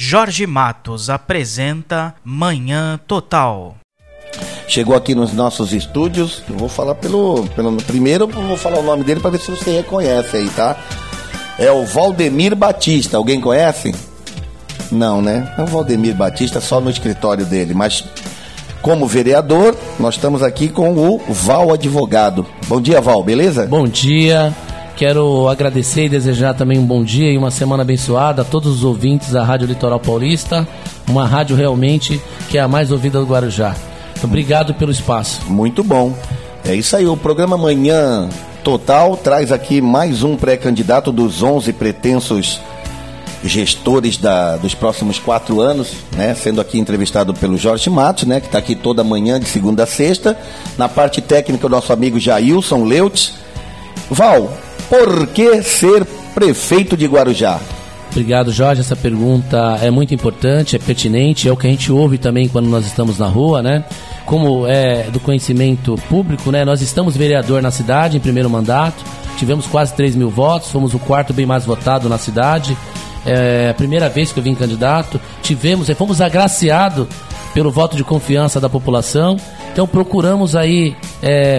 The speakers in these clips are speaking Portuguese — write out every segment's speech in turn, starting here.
Jorge Matos apresenta Manhã Total. Chegou aqui nos nossos estúdios, eu vou falar primeiro, eu vou falar o nome dele para ver se você reconhece aí, tá? É o Valdemir Batista, alguém conhece? Não, né? É o Valdemir Batista só no escritório dele, mas como vereador, nós estamos aqui com o Val Advogado. Bom dia, Val, beleza? Bom dia. Quero agradecer e desejar também um bom dia e uma semana abençoada a todos os ouvintes da Rádio Litoral Paulista, uma rádio realmente que é a mais ouvida do Guarujá. Então, obrigado pelo espaço. Muito bom. É isso aí, o programa Manhã Total traz aqui mais um pré-candidato dos 11 pretensos gestores dos próximos 4 anos, né? Sendo aqui entrevistado pelo Jorge Matos, né? Que está aqui toda manhã de segunda a sexta. Na parte técnica, o nosso amigo Jailson Leutz. Val, por que ser prefeito de Guarujá? Obrigado, Jorge. Essa pergunta é muito importante, é pertinente, é o que a gente ouve também quando nós estamos na rua, né? Como é do conhecimento público, né? Nós estamos vereador na cidade em primeiro mandato, tivemos quase 3 mil votos, fomos o quarto bem mais votado na cidade. É a primeira vez que eu vim candidato, fomos agraciados pelo voto de confiança da população. Então procuramos aí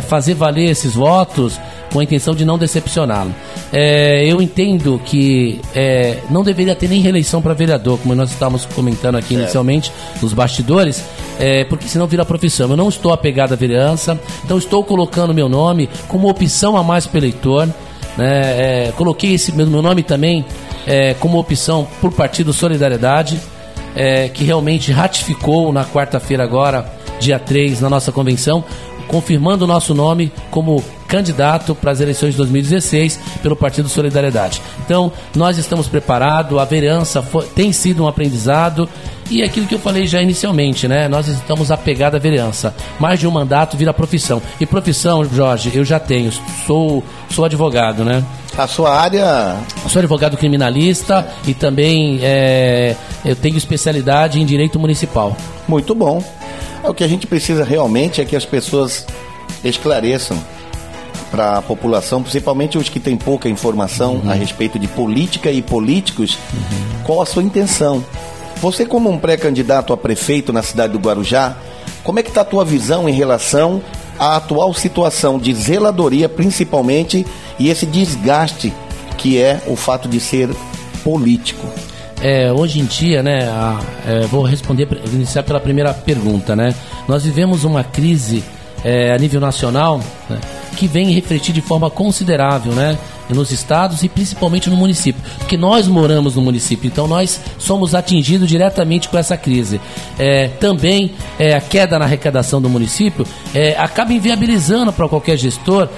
fazer valer esses votos com a intenção de não decepcioná-lo. Eu entendo que não deveria ter nem reeleição para vereador, como nós estávamos comentando aqui inicialmente nos bastidores, porque senão vira profissão. Eu não estou apegado à vereança, então estou colocando meu nome como opção a mais para o eleitor. Coloquei meu nome também como opção por Partido Solidariedade, que realmente ratificou na quarta-feira agora, dia 3, na nossa convenção, confirmando o nosso nome como candidato para as eleições de 2016 pelo Partido Solidariedade. Então, nós estamos preparados, a vereança tem sido um aprendizado e aquilo que eu falei já inicialmente, né? Nós estamos apegados à vereança. Mais de um mandato vira profissão. E profissão, Jorge, eu já tenho, sou advogado, né? A sua área? Eu sou advogado criminalista e também eu tenho especialidade em direito municipal. Muito bom. O que a gente precisa realmente é que as pessoas esclareçam para a população, principalmente os que têm pouca informação a respeito de política e políticos, qual a sua intenção. Você, como um pré-candidato a prefeito na cidade do Guarujá, como é que está a tua visão em relação à atual situação de zeladoria, principalmente, e esse desgaste que é o fato de ser político? Hoje em dia, né, vou iniciar pela primeira pergunta, né? Nós vivemos uma crise a nível nacional, né, que vem refletir de forma considerável, né, nos estados e principalmente no município, porque nós moramos no município, então nós somos atingidos diretamente com essa crise. Também a queda na arrecadação do município acaba inviabilizando para qualquer gestor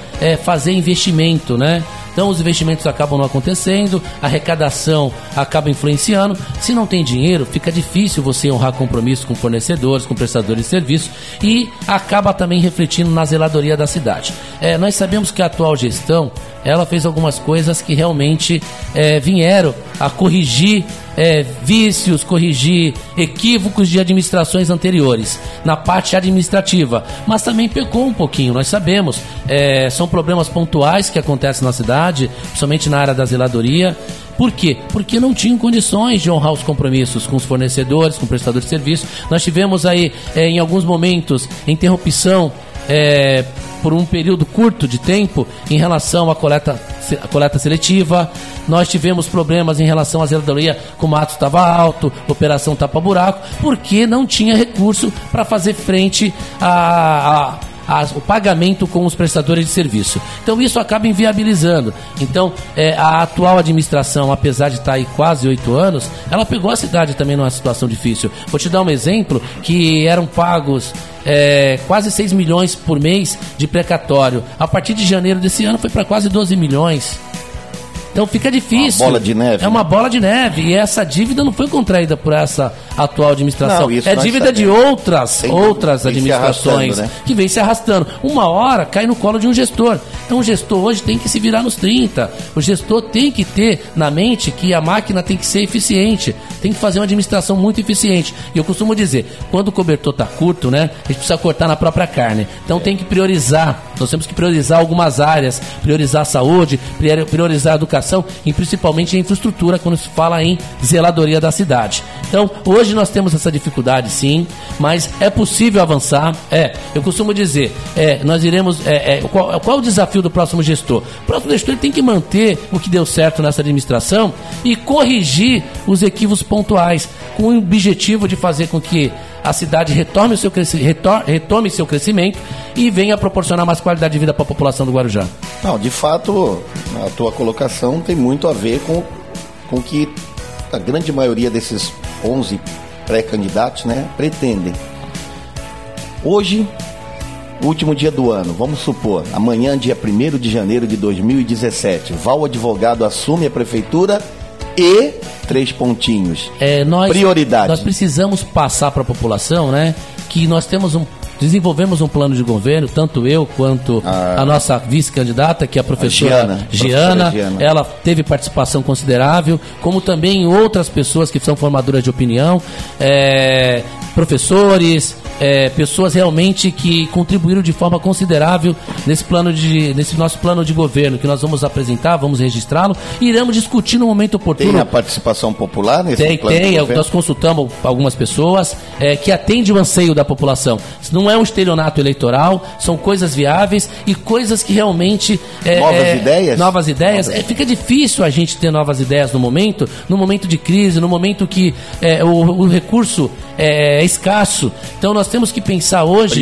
fazer investimento, né? Então os investimentos acabam não acontecendo, a arrecadação acaba influenciando. Se não tem dinheiro, fica difícil você honrar compromissos com fornecedores, com prestadores de serviço e acaba também refletindo na zeladoria da cidade. Nós sabemos que a atual gestão, ela fez algumas coisas que realmente vieram a corrigir vícios, corrigir equívocos de administrações anteriores na parte administrativa, mas também pecou um pouquinho, nós sabemos, são problemas pontuais que acontecem na cidade, principalmente na área da zeladoria. Por quê? Porque não tinham condições de honrar os compromissos com os fornecedores, com prestadores de serviço. Nós tivemos aí, em alguns momentos, interrupção por um período curto de tempo em relação à coleta seletiva. Nós tivemos problemas em relação à zeladoria, como o mato estava alto, operação tapa-buraco, porque não tinha recurso para fazer frente o pagamento com os prestadores de serviço. Então isso acaba inviabilizando. Então a atual administração, apesar de estar aí quase 8 anos, ela pegou a cidade também numa situação difícil. Vou te dar um exemplo, que eram pagos quase 6 milhões por mês de precatório. A partir de janeiro desse ano foi para quase 12 milhões. Então fica difícil. Uma bola de neve. É uma bola de neve. E essa dívida não foi contraída por essa atual administração. Não, é dívida de outras administrações, né? Que vem se arrastando. Uma hora cai no colo de um gestor. Então o gestor hoje tem que se virar nos 30. O gestor tem que ter na mente que a máquina tem que ser eficiente. Tem que fazer uma administração muito eficiente. E eu costumo dizer, quando o cobertor está curto, né, a gente precisa cortar na própria carne. Então tem que priorizar. Nós temos que priorizar algumas áreas. Priorizar a saúde, priorizar a educação, administração e principalmente em infraestrutura, quando se fala em zeladoria da cidade. Então, hoje nós temos essa dificuldade, sim, mas é possível avançar. Eu costumo dizer, nós iremos... qual é o desafio do próximo gestor? O próximo gestor ele tem que manter o que deu certo nessa administração e corrigir os equívocos pontuais, com o objetivo de fazer com que a cidade retome seu crescimento e venha proporcionar mais qualidade de vida para a população do Guarujá. Não, de fato, a tua colocação tem muito a ver com que a grande maioria desses 11 pré-candidatos, né, pretendem. Hoje, último dia do ano, vamos supor, amanhã, dia 1º de janeiro de 2017, Val Advogado assume a prefeitura e 3 pontinhos. Prioridade. Nós precisamos passar para a população, né, que nós desenvolvemos um plano de governo, tanto eu quanto a nossa vice-candidata, que é a professora Giana. Ela teve participação considerável, como também outras pessoas que são formadoras de opinião, professores, pessoas realmente que contribuíram de forma considerável nesse nosso plano de governo, que nós vamos apresentar, vamos registrá-lo e iremos discutir no momento oportuno. Tem a participação popular nesse plano de governo? Nós consultamos algumas pessoas que atendem o anseio da população. Não é um estelionato eleitoral, são coisas viáveis e coisas que realmente... Novas ideias. Fica difícil a gente ter novas ideias no momento de crise, no momento que o recurso é escasso. Então nós temos que pensar hoje...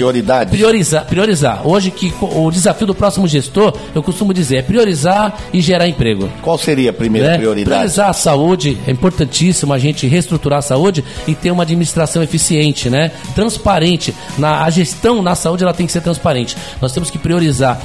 Priorizar. Hoje que o desafio do próximo gestor, eu costumo dizer, é priorizar e gerar emprego. Qual seria a primeira prioridade? Priorizar a saúde, é importantíssimo a gente reestruturar a saúde e ter uma administração eficiente, né? Transparente. A gestão na saúde ela tem que ser transparente. Nós temos que priorizar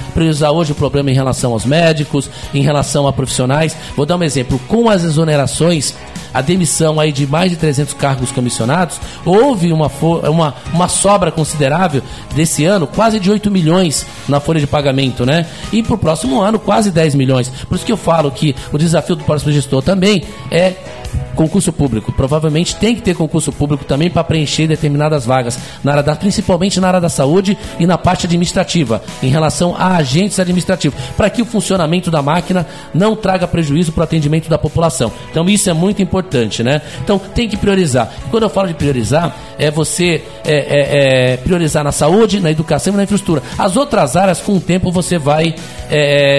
hoje o problema em relação aos médicos, em relação a profissionais. Vou dar um exemplo, com as exonerações, a demissão aí de mais de 300 cargos comissionados, houve uma sobra considerável desse ano, quase de 8 milhões na folha de pagamento, né? E para o próximo ano, quase 10 milhões. Por isso que eu falo que o desafio do próximo gestor também é concurso público. Provavelmente tem que ter concurso público também para preencher determinadas vagas, principalmente na área da saúde e na parte administrativa, em relação a agentes administrativos, para que o funcionamento da máquina não traga prejuízo para o atendimento da população. Então isso é muito importante, né? Então tem que priorizar. Quando eu falo de priorizar, é você priorizar na saúde, na educação e na infraestrutura. As outras áreas, com o tempo, você vai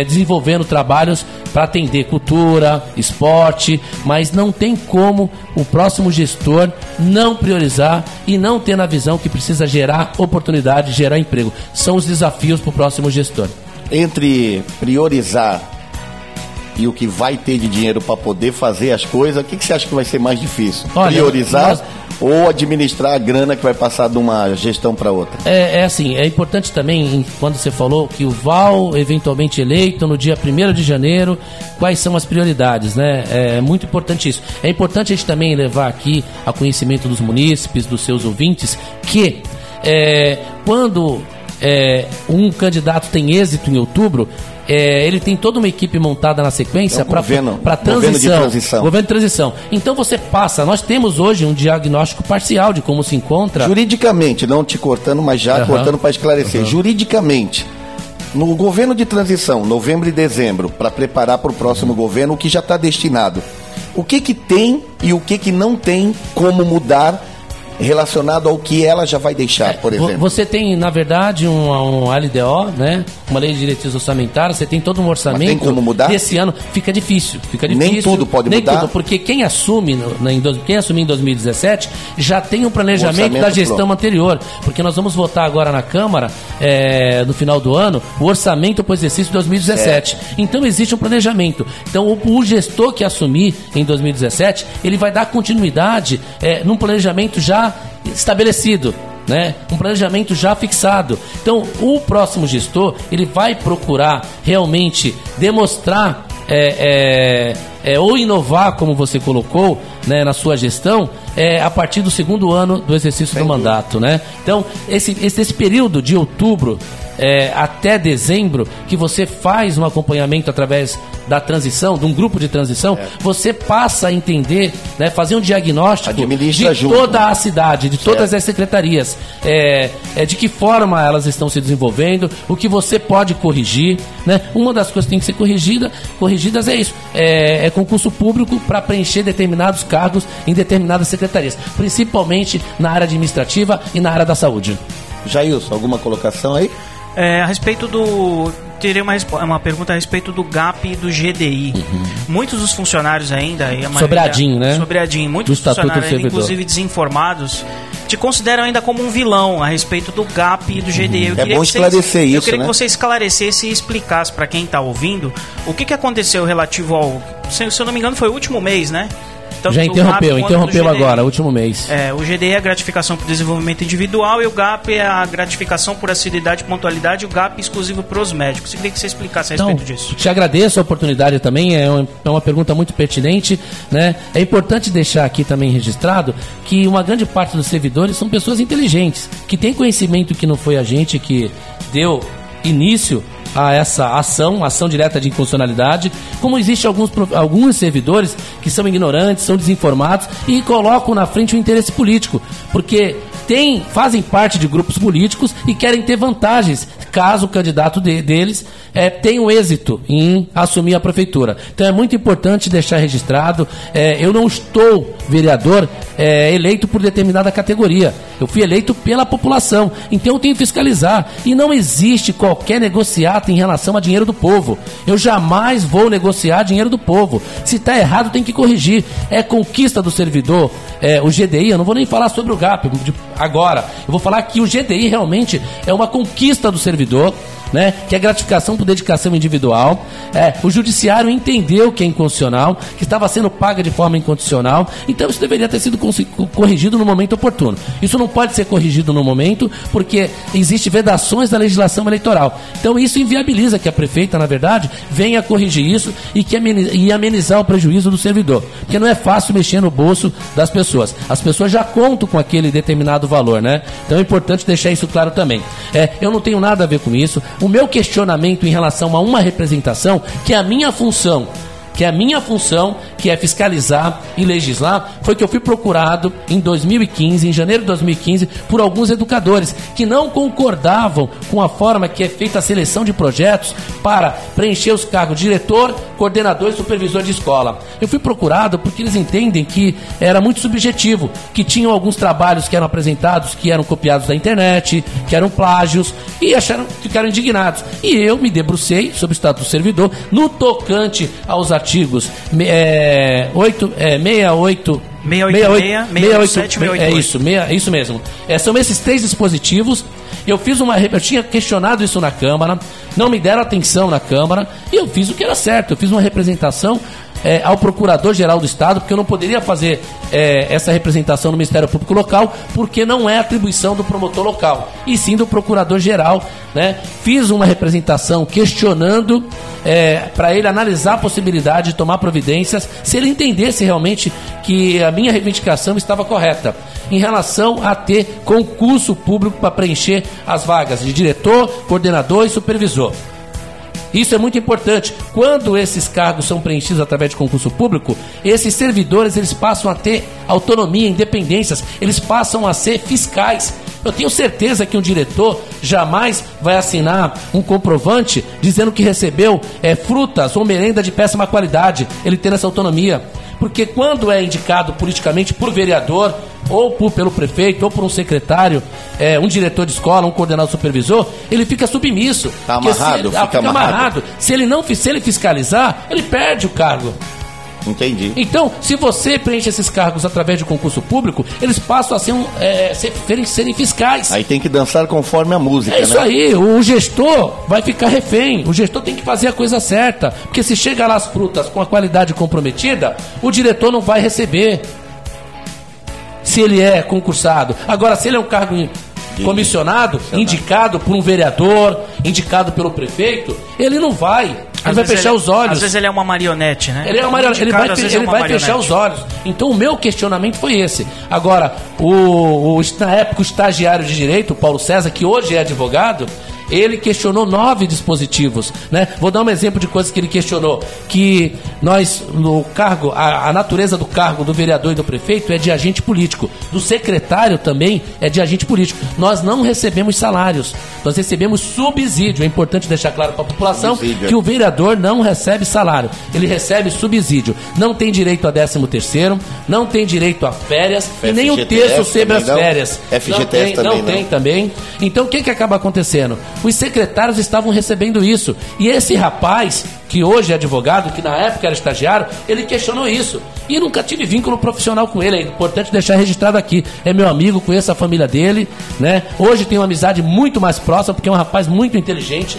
desenvolvendo trabalhos para atender cultura, esporte, mas não tem como o próximo gestor não priorizar e não ter na visão que precisa gerar oportunidade, gerar emprego. São os desafios para o próximo gestor. Entre priorizar e o que vai ter de dinheiro para poder fazer as coisas, o que você acha que vai ser mais difícil? Olha, priorizar ou administrar a grana que vai passar de uma gestão para outra? Assim, é importante também, quando você falou que o Val, eventualmente eleito no dia 1º de janeiro, quais são as prioridades, né? É muito importante isso. É importante a gente também levar aqui a conhecimento dos munícipes, dos seus ouvintes, que quando um candidato tem êxito em outubro, ele tem toda uma equipe montada na sequência para transição. Governo de transição. Então você passa, nós temos hoje um diagnóstico parcial de como se encontra. Juridicamente, não te cortando, mas já cortando para esclarecer. Juridicamente, no governo de transição, novembro e dezembro, para preparar para o próximo governo, o que já está destinado. O que tem e o que não tem como mudar relacionado ao que ela já vai deixar, por exemplo? Você tem, na verdade, um LDO, né? Uma lei de diretrizes orçamentárias, você tem todo um orçamento. Mas tem como mudar? Desse ano fica difícil. Nem tudo pode mudar? Tudo, porque quem assume em 2017 já tem um planejamento da gestão anterior. Porque nós vamos votar agora na Câmara, no final do ano, o orçamento para o exercício de 2017. Então existe um planejamento. Então o gestor que assumir em 2017, ele vai dar continuidade num planejamento já estabelecido, né? Um planejamento já fixado. Então o próximo gestor, ele vai procurar realmente demonstrar ou inovar, como você colocou, né, na sua gestão, a partir do 2º ano do exercício do mandato, né? Então esse período de outubro até dezembro, que você faz um acompanhamento através da transição, de um grupo de transição, você passa a entender, né, fazer um diagnóstico de toda a cidade, de todas as secretarias, de que forma elas estão se desenvolvendo, o que você pode corrigir, né? Uma das coisas que tem que ser corrigidas é isso, é concurso público para preencher determinados cargos em determinadas secretarias, principalmente na área administrativa e na área da saúde. Jailson, alguma colocação aí? A respeito do... Teria uma pergunta a respeito do GAP e do GDI. Muitos dos funcionários ainda... Sobradinho, né? Sobradinho. Muitos funcionários ainda, inclusive desinformados, te consideram ainda como um vilão a respeito do GAP e do GDI. É bom esclarecer isso, eu queria que você esclarecesse e explicasse para quem está ouvindo o que aconteceu relativo ao... Se eu não me engano, foi o último mês, né? Tanto já interrompeu agora, último mês. O GDI é a gratificação por desenvolvimento individual e o GAP é a gratificação por assiduidade e pontualidade, e o GAP exclusivo para os médicos. Eu queria que você explicasse a respeito disso. Te agradeço a oportunidade também, é uma pergunta muito pertinente, né? É importante deixar aqui também registrado que uma grande parte dos servidores são pessoas inteligentes, que têm conhecimento que não foi a gente que deu início a essa ação direta de inconstitucionalidade, como existe alguns servidores que são ignorantes, são desinformados e colocam na frente o interesse político, porque fazem parte de grupos políticos e querem ter vantagens caso o candidato deles tenha um êxito em assumir a prefeitura. Então é muito importante deixar registrado, eu não estou vereador eleito por determinada categoria, eu fui eleito pela população, então eu tenho que fiscalizar, e não existe qualquer negociata em relação a dinheiro do povo. Eu jamais vou negociar dinheiro do povo. Se está errado, tem que corrigir. É conquista do servidor. O GDI, eu não vou nem falar sobre o GAP agora, eu vou falar que o GDI realmente é uma conquista do servidor, né, que é gratificação por dedicação individual. O judiciário entendeu que é inconstitucional, que estava sendo paga de forma incondicional, então isso deveria ter sido corrigido no momento oportuno. Isso não pode ser corrigido no momento, porque existem vedações da legislação eleitoral. Então isso inviabiliza que a prefeita, na verdade, venha corrigir isso e amenizar o prejuízo do servidor, porque não é fácil mexer no bolso das pessoas. As pessoas já contam com aquele determinado valor, né? Então é importante deixar isso claro também. Eu não tenho nada a ver com isso. O meu questionamento em relação a uma representação, que é a minha função, que é fiscalizar e legislar, foi que eu fui procurado em janeiro de 2015, por alguns educadores que não concordavam com a forma que é feita a seleção de projetos para preencher os cargos de diretor, coordenador e supervisor de escola. Eu fui procurado porque eles entendem que era muito subjetivo, que tinham alguns trabalhos que eram apresentados, que eram copiados da internet, que eram plágios, e ficaram indignados. E eu me debrucei sobre o Estatuto do Servidor, no tocante aos artigos 68, 687, 688. Isso mesmo. São esses 3 dispositivos. Eu tinha questionado isso na Câmara, não me deram atenção na Câmara, e eu fiz o que era certo. Eu fiz uma representação ao Procurador-Geral do Estado, porque eu não poderia fazer essa representação no Ministério Público Local, porque não é atribuição do promotor local, e sim do Procurador-Geral, né? Fiz uma representação questionando para ele analisar a possibilidade de tomar providências, se ele entendesse realmente que a minha reivindicação estava correta, em relação a ter concurso público para preencher as vagas de diretor, coordenador e supervisor. Isso é muito importante. Quando esses cargos são preenchidos através de concurso público, esses servidores eles passam a ter autonomia, independências, eles passam a ser fiscais. Eu tenho certeza que um diretor jamais vai assinar um comprovante dizendo que recebeu frutas ou merenda de péssima qualidade, ele tendo essa autonomia. Porque quando é indicado politicamente por vereador, ou pelo prefeito, ou por um secretário, um diretor de escola, um coordenador supervisor, ele fica submisso. Está amarrado, fica amarrado. Se ele fiscalizar, ele perde o cargo. Entendi. Então, se você preenche esses cargos através de concurso público, eles passam a serem fiscais. Aí tem que dançar conforme a música, isso, né? Aí, o gestor vai ficar refém. O gestor tem que fazer a coisa certa, porque se chega lá as frutas com a qualidade comprometida, o diretor não vai receber, se ele é concursado. Agora, se ele é um cargo comissionado, indicado por um vereador, indicado pelo prefeito, ele não vai. Ele vai fechar os olhos. Às vezes ele é uma marionete, né? Ele é uma marionete, ele vai fechar os olhos. Então o meu questionamento foi esse. Agora, na época o estagiário de direito, o Paulo César, que hoje é advogado, Ele questionou 9 dispositivos, né? Vou dar um exemplo de coisas que ele questionou, que nós, no cargo, a natureza do cargo do vereador e do prefeito é de agente político, do secretário também é de agente político. Nós não recebemos salários, nós recebemos subsídio. É importante deixar claro para a população que o vereador não recebe salário, ele recebe subsídio. Não tem direito a 13º, não tem direito a férias e nem um terço sobre as férias. FGTS não tem também. Então o que acaba acontecendo? Os secretários estavam recebendo isso. E esse rapaz, que hoje é advogado, que na época era estagiário, ele questionou isso. E nunca tive vínculo profissional com ele. É importante deixar registrado aqui. É meu amigo, conheço a família dele, né? Hoje tenho uma amizade muito mais próxima, porque é um rapaz muito inteligente.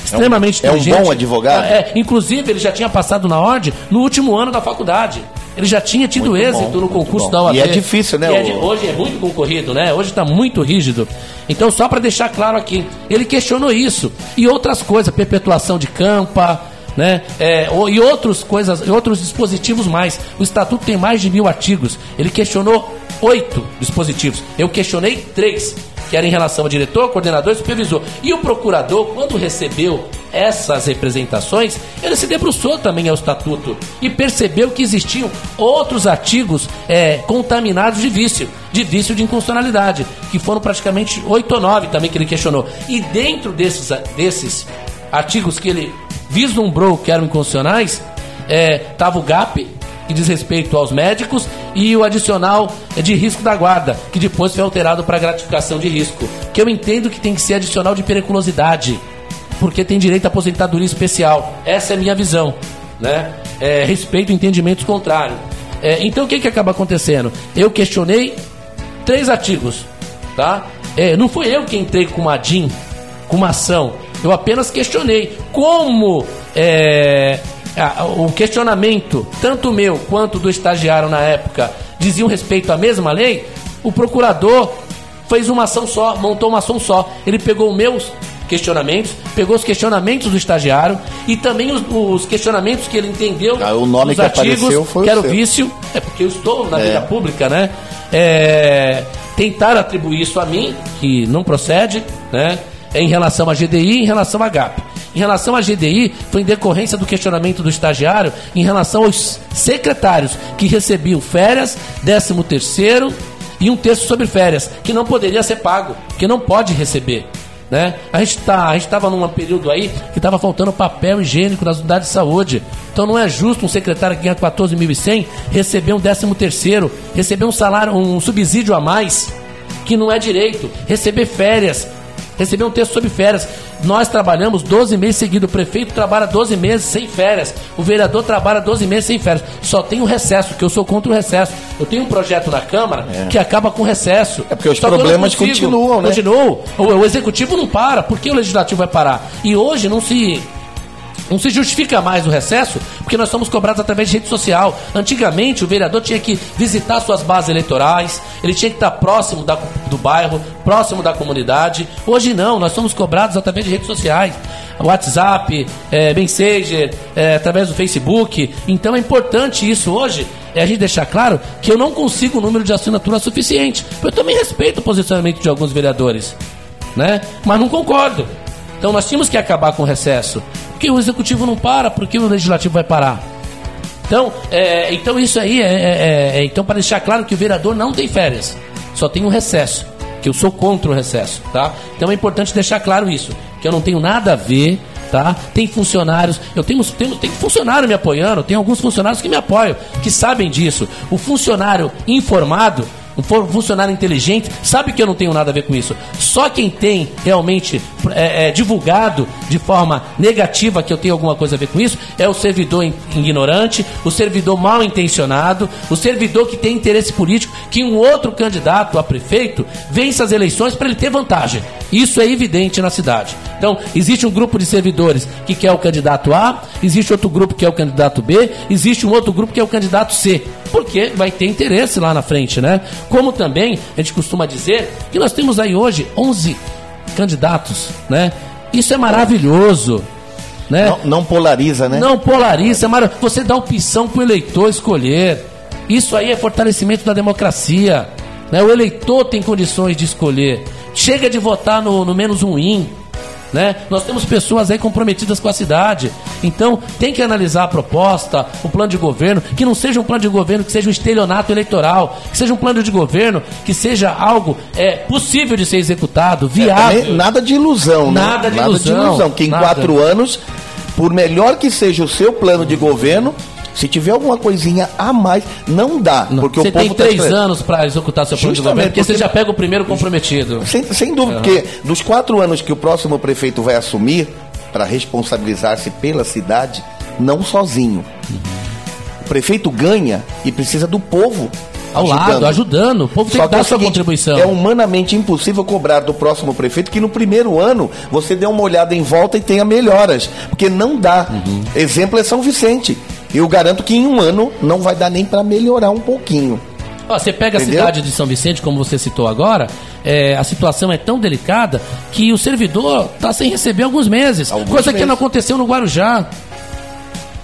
Extremamente inteligente. É um bom advogado? Inclusive, ele já tinha passado na ordem no último ano da faculdade. Ele já tinha tido muito êxito no concurso da OAB. E é difícil, né? Hoje é muito concorrido, né? Hoje está muito rígido. Então, só para deixar claro aqui, ele questionou isso. E outras coisas, perpetuação de campa, né? E outros dispositivos mais. O Estatuto tem mais de 1000 artigos. Ele questionou 8 dispositivos. Eu questionei 3, que era em relação ao diretor, coordenador e supervisor. E o procurador, quando recebeu essas representações, ele se debruçou também ao Estatuto e percebeu que existiam outros artigos contaminados de vício de inconstitucionalidade, que foram praticamente 8 ou 9 também que ele questionou. E dentro desses artigos que ele vislumbrou que eram inconstitucionais, estava o GAP, que diz respeito aos médicos, e o adicional de risco da guarda, que depois foi alterado para gratificação de risco, que eu entendo que tem que ser adicional de periculosidade, porque tem direito à aposentadoria especial. Essa é a minha visão, né? Respeito entendimentos contrários. Então o que acaba acontecendo? Eu questionei 3 artigos, tá? Não foi eu que entrei com uma DIN, com uma ação. Eu apenas questionei como o questionamento, tanto meu quanto do estagiário na época, diziam respeito à mesma lei. O procurador fez uma ação só, montou uma ação só. Ele pegou os meus questionamentos, pegou os questionamentos do estagiário e também os questionamentos que ele entendeu o nome dos que artigos, foi que era o vício, porque eu estou na vida pública, né? Tentaram atribuir isso a mim, que não procede, né? Em relação à GDI e em relação à GAP. Em relação à GDI, foi em decorrência do questionamento do estagiário em relação aos secretários que recebiam férias, 13º e um terço sobre férias, que não poderia ser pago, que não pode receber, né? A gente estava num período aí que estava faltando papel higiênico nas unidades de saúde. Então não é justo um secretário que ganha 14.100 receber um 13º, receber um salário, um subsídio a mais, que não é direito, receber férias, receber um terço sobre férias. Nós trabalhamos 12 meses seguidos. O prefeito trabalha 12 meses sem férias. O vereador trabalha 12 meses sem férias. Só tem o recesso, que eu sou contra o recesso. Eu tenho um projeto na Câmara que acaba com recesso. Porque os problemas continuam, né? Continuam. O Executivo não para. Por que o Legislativo vai parar? E hoje não se justifica mais o recesso, porque nós somos cobrados através de rede social. Antigamente, o vereador tinha que visitar suas bases eleitorais, ele tinha que estar próximo do bairro, próximo da comunidade. Hoje não, nós somos cobrados através de redes sociais, WhatsApp, Messenger, através do Facebook. Então é importante isso hoje, a gente deixar claro que eu não consigo um número de assinatura suficiente. Eu também respeito o posicionamento de alguns vereadores, né? Mas não concordo. Então nós tínhamos que acabar com o recesso. Porque o Executivo não para, porque o Legislativo vai parar? Então isso aí então, para deixar claro que o vereador não tem férias, só tem um recesso, que eu sou contra o recesso, tá? Então é importante deixar claro isso, que eu não tenho nada a ver, tá? Tem funcionários, tem funcionário me apoiando, tem alguns funcionários que me apoiam, que sabem disso. O funcionário informado, um funcionário inteligente, sabe que eu não tenho nada a ver com isso. Só quem tem realmente divulgado de forma negativa que eu tenho alguma coisa a ver com isso é o servidor ignorante, o servidor mal intencionado, o servidor que tem interesse político, que um outro candidato a prefeito vence as eleições para ele ter vantagem. Isso é evidente na cidade. Então, existe um grupo de servidores que quer o candidato A, existe outro grupo que é o candidato B, existe um outro grupo que é o candidato C, porque vai ter interesse lá na frente, né? Como também a gente costuma dizer que nós temos aí hoje 11 candidatos, né? Isso é maravilhoso, né? Não polariza, né? Não polariza, você dá opção para o eleitor escolher. Isso aí é fortalecimento da democracia, né? O eleitor tem condições de escolher. Chega de votar no menos um in, né? Nós temos pessoas aí comprometidas com a cidade. Então, tem que analisar a proposta, o plano de governo, que não seja um plano de governo que seja um estelionato eleitoral, que seja um plano de governo que seja algo possível de ser executado, viável. Nada de ilusão, né? Nada de ilusão. Que em 4 anos, por melhor que seja o seu plano de governo, se tiver alguma coisinha a mais, não dá. Porque você o povo tem 3 anos para executar seu plano de governo, porque você já pega o primeiro comprometido. Sem dúvida, porque dos 4 anos que o próximo prefeito vai assumir, para responsabilizar-se pela cidade, não sozinho. O prefeito ganha e precisa do povo ao lado, ajudando. O povo tem que dar sua contribuição. É humanamente impossível cobrar do próximo prefeito que no primeiro ano você dê uma olhada em volta e tenha melhoras, porque não dá. Exemplo é São Vicente. Eu garanto que em um ano não vai dar nem para melhorar um pouquinho. Você pega a cidade de São Vicente, como você citou agora, a situação é tão delicada que o servidor está sem receber alguns meses. Coisa que não aconteceu no Guarujá.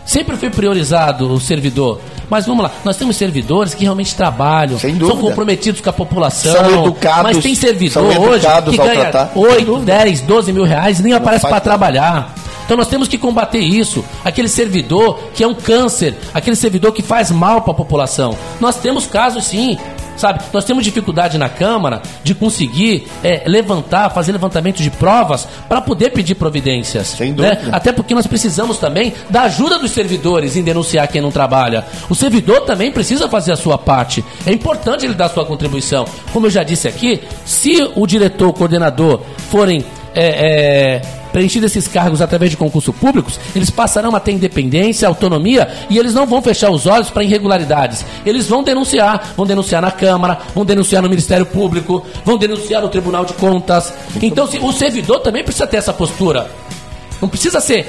Sempre foi priorizado o servidor. Mas vamos lá, nós temos servidores que realmente trabalham, são comprometidos com a população, são educados, mas tem servidor hoje que ganha 8, 10, 12 mil reais e nem aparece para trabalhar. Então nós temos que combater isso. Aquele servidor que é um câncer, aquele servidor que faz mal para a população. Nós temos casos sim, sabe? Nós temos dificuldade na Câmara de conseguir fazer levantamento de provas para poder pedir providências. Sem dúvida. Né? Até porque nós precisamos também da ajuda dos servidores em denunciar quem não trabalha. O servidor também precisa fazer a sua parte. É importante ele dar a sua contribuição. Como eu já disse aqui, se o diretor, o coordenador forem preenchidos esses cargos através de concursos públicos, eles passarão a ter independência, autonomia, e eles não vão fechar os olhos para irregularidades. Eles vão denunciar na Câmara, vão denunciar no Ministério Público, vão denunciar no Tribunal de Contas. Então o servidor também precisa ter essa postura. Não precisa ser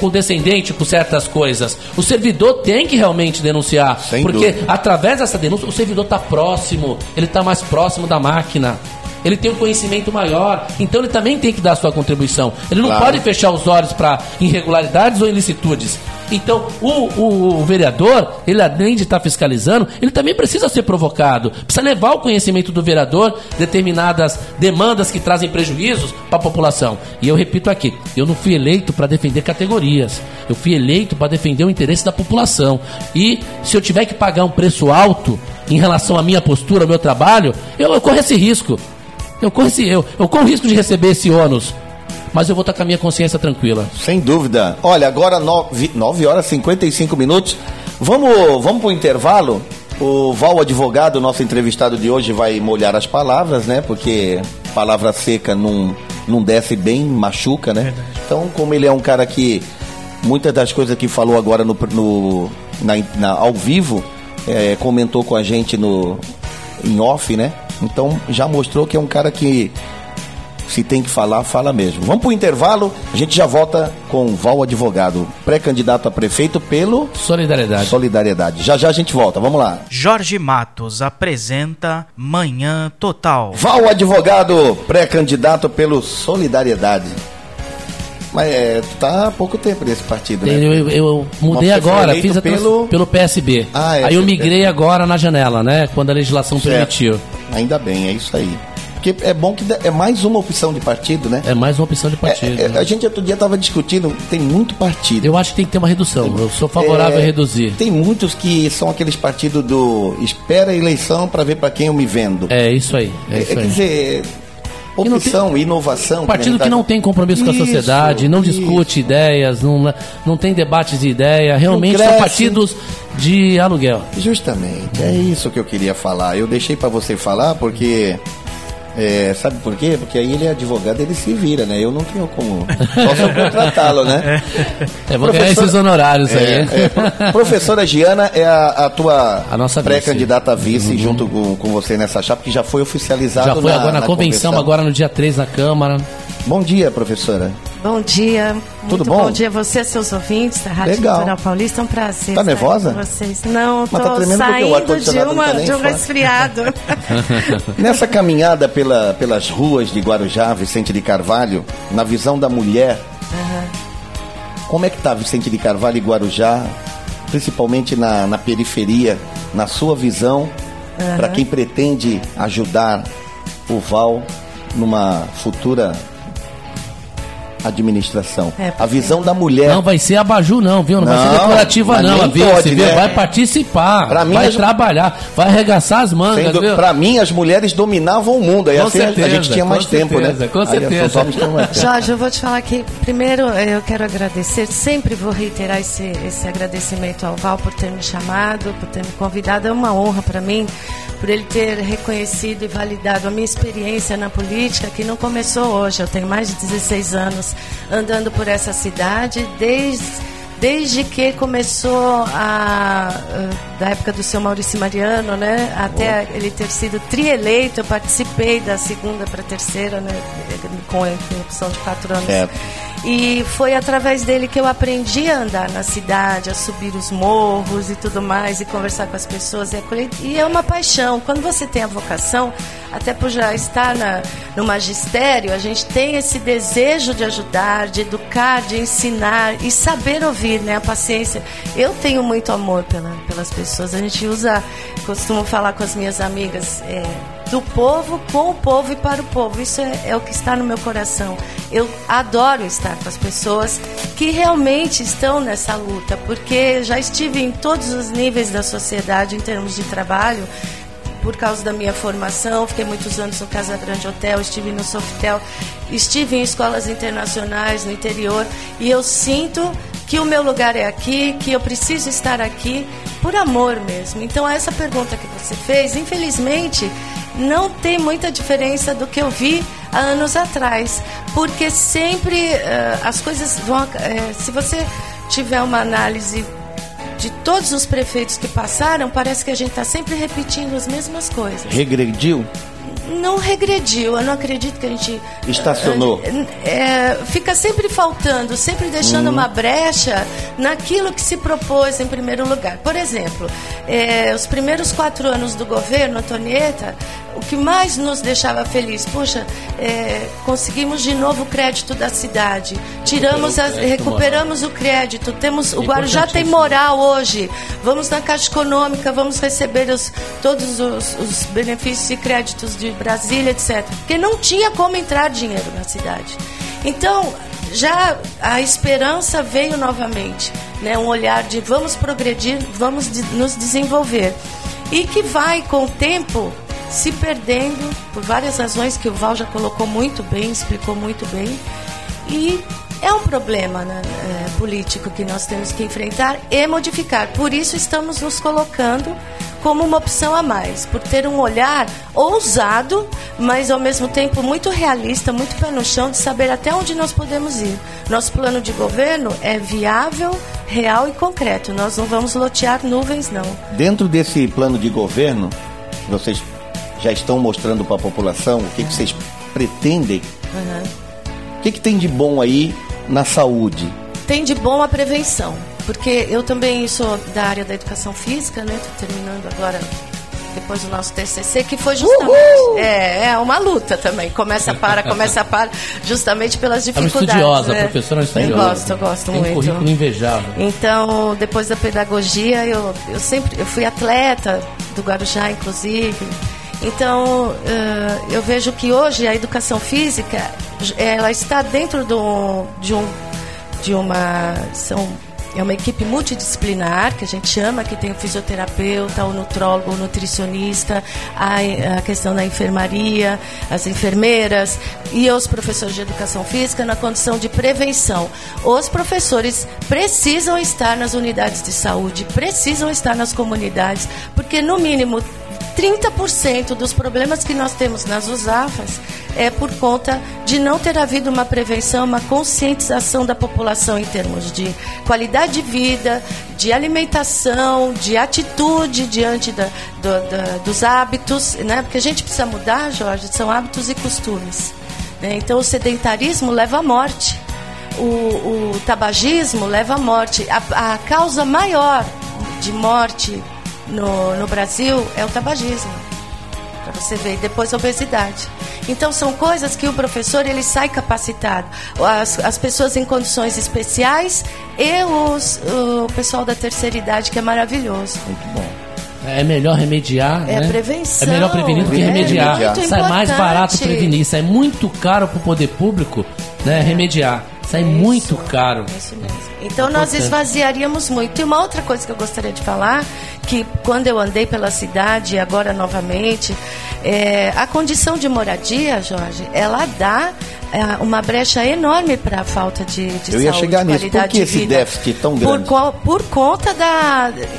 condescendente com certas coisas. O servidor tem que realmente denunciar. Porque através dessa denúncia o servidor está próximo, ele está mais próximo da máquina. Ele tem um conhecimento maior, então ele também tem que dar a sua contribuição. Ele não pode fechar os olhos para irregularidades ou ilicitudes. Então, o vereador, ele além de estar fiscalizando, ele também precisa ser provocado. Precisa levar o conhecimento do vereador determinadas demandas que trazem prejuízos para a população. E eu repito aqui, eu não fui eleito para defender categorias. Eu fui eleito para defender o interesse da população. E se eu tiver que pagar um preço alto em relação à minha postura, ao meu trabalho, eu corro esse risco. Eu corro o risco de receber esse ônus, mas eu vou estar com a minha consciência tranquila. Sem dúvida. Olha, agora 9 horas e 55 minutos. Vamos para o intervalo. O Val Advogado, nosso entrevistado de hoje, vai molhar as palavras, né? Porque palavra seca não desce bem, machuca, né? Verdade. Então, como ele é um cara que muitas das coisas que falou agora ao vivo, comentou com a gente em off, né? Então já mostrou que é um cara que, se tem que falar, fala mesmo. Vamos para o intervalo, a gente já volta com o Val Advogado, pré-candidato a prefeito pelo Solidariedade. Já a gente volta, vamos lá. Jorge Matos apresenta Manhã Total. Val Advogado, pré-candidato pelo Solidariedade. Mas tá há pouco tempo nesse partido, né? Eu mudei agora, fiz pelo PSB. Aí eu migrei agora na janela, né? Quando a legislação permitiu. Ainda bem, é isso aí. Porque é bom que é mais uma opção de partido, né? É mais uma opção de partido. A gente outro dia estava discutindo, tem muito partido. Eu acho que tem que ter uma redução, eu sou favorável a reduzir. Tem muitos que são aqueles partidos do espera a eleição para ver para quem eu me vendo. É isso aí. Quer dizer, opção, inovação. Partido que não tem compromisso com a sociedade, não discute ideias, não tem debates de ideia, realmente são partidos de aluguel. Justamente, é isso que eu queria falar. Eu deixei para você falar porque... sabe por quê? Porque aí ele é advogado, ele se vira, né? Eu não tenho como. Posso contratá-lo, né? Vou ganhar esses honorários aí. Professora Giana é a tua pré-candidata a vice, junto com você nessa chapa, que já foi oficializada. Já foi agora na convenção, agora no dia 3 na Câmara. Bom dia, professora. Bom dia. Tudo bom? Bom dia a você, seus ouvintes da Rádio Cultural Paulista. É um prazer. Tá nervosa? Com vocês. Não, tô tá saindo de um resfriado. Nessa caminhada pelas ruas de Guarujá, Vicente de Carvalho, na visão da mulher, como é que tá Vicente de Carvalho e Guarujá, principalmente na periferia, na sua visão, para quem pretende ajudar o Val numa futura administração. A visão da mulher... Não vai ser abajur não, viu? Não vai ser decorativa não, viu? Pode, né? Vai participar, vai trabalhar, vai arregaçar as mangas, viu? Pra mim, as mulheres dominavam o mundo, aí assim certeza, a gente tinha mais tempo, né? Com certeza. Jorge, eu vou te falar que, primeiro, eu quero agradecer, sempre vou reiterar esse agradecimento ao Val por ter me chamado, por ter me convidado, é uma honra para mim, por ele ter reconhecido e validado a minha experiência na política, que não começou hoje. Eu tenho mais de 16 anos andando por essa cidade, desde que começou da época do seu Maurício Mariano, né, até ele ter sido trieleito. Eu participei da segunda para a terceira, né, com a opção de 4 anos. E foi através dele que eu aprendi a andar na cidade, a subir os morros e tudo mais, e conversar com as pessoas. E é uma paixão. Quando você tem a vocação, até por já estar no magistério, a gente tem esse desejo de ajudar, de educar, de ensinar e saber ouvir, né? A paciência. Eu tenho muito amor pelas pessoas. A gente costumo falar com as minhas amigas, do povo, com o povo e para o povo. Isso é o que está no meu coração. Eu adoro estar com as pessoas que realmente estão nessa luta, porque já estive em todos os níveis da sociedade em termos de trabalho, por causa da minha formação. Fiquei muitos anos no Casa Grande Hotel, estive no Sofitel, estive em escolas internacionais no interior, e eu sinto que o meu lugar é aqui, que eu preciso estar aqui por amor mesmo. Então, essa pergunta que você fez, infelizmente, não tem muita diferença do que eu vi há anos atrás, porque sempre as coisas vão... se você tiver uma análise de todos os prefeitos que passaram, parece que a gente está sempre repetindo as mesmas coisas. Regrediu? Não regrediu, eu não acredito que a gente... Estacionou? Fica sempre faltando, sempre deixando uma brecha naquilo que se propôs em primeiro lugar. Por exemplo, os primeiros 4 anos do governo Antonieta, o que mais nos deixava feliz, conseguimos de novo o crédito da cidade, recuperamos o crédito, o Guarujá tem moral hoje, vamos na Caixa Econômica, vamos receber todos os benefícios e créditos de Brasília, etc. Porque não tinha como entrar dinheiro na cidade. Então, já a esperança veio novamente, né? Um olhar de vamos progredir, vamos nos desenvolver. E que vai, com o tempo, se perdendo por várias razões que o Val já colocou muito bem, explicou muito bem. E é um problema, né, político que nós temos que enfrentar e modificar. Por isso estamos nos colocando como uma opção a mais, por ter um olhar ousado, mas ao mesmo tempo muito realista, muito pé no chão, de saber até onde nós podemos ir. Nosso plano de governo é viável, real e concreto. Nós não vamos lotear nuvens, não. Dentro desse plano de governo, vocês já estão mostrando para a população o que vocês pretendem? O que tem de bom aí na saúde? Tem de bom a prevenção, porque eu também sou da área da educação física, né? Estou terminando agora, depois do nosso TCC, que foi justamente... É uma luta também, começa para, justamente pelas dificuldades. É uma estudiosa, né? A professora é estudiosa. Eu gosto muito. Tem um currículo invejável. Então, depois da pedagogia, eu fui atleta do Guarujá, inclusive. Então, eu vejo que hoje a educação física, ela está dentro é uma equipe multidisciplinar, que a gente chama, que tem o fisioterapeuta, o nutrólogo, o nutricionista, a questão da enfermaria, as enfermeiras e os professores de educação física na condição de prevenção. Os professores precisam estar nas unidades de saúde, precisam estar nas comunidades, porque no mínimo 30% dos problemas que nós temos nas USAFAs é por conta de não ter havido uma prevenção, uma conscientização da população em termos de qualidade de vida, de alimentação, de atitude diante dos hábitos, né? Porque a gente precisa mudar, Jorge, são hábitos e costumes, né? Então o sedentarismo leva à morte, o tabagismo leva à morte. A causa maior de morte no Brasil é o tabagismo, para você ver, depois a obesidade. Então são coisas que o professor ele sai capacitado, as pessoas em condições especiais e o pessoal da terceira idade, que é maravilhoso. Muito bom. É melhor remediar, É né? prevenção. É melhor prevenir do que remediar. Muito Sai mais importante. barato prevenir. Sai muito caro pro poder público, né? Remediar. Sai muito caro. Isso mesmo. Então nós esvaziaríamos muito. E uma outra coisa que eu gostaria de falar, que quando eu andei pela cidade, agora novamente, a condição de moradia, Jorge, ela dá uma brecha enorme para a falta de saúde, eu ia chegar nisso. Por que esse déficit tão grande? Por conta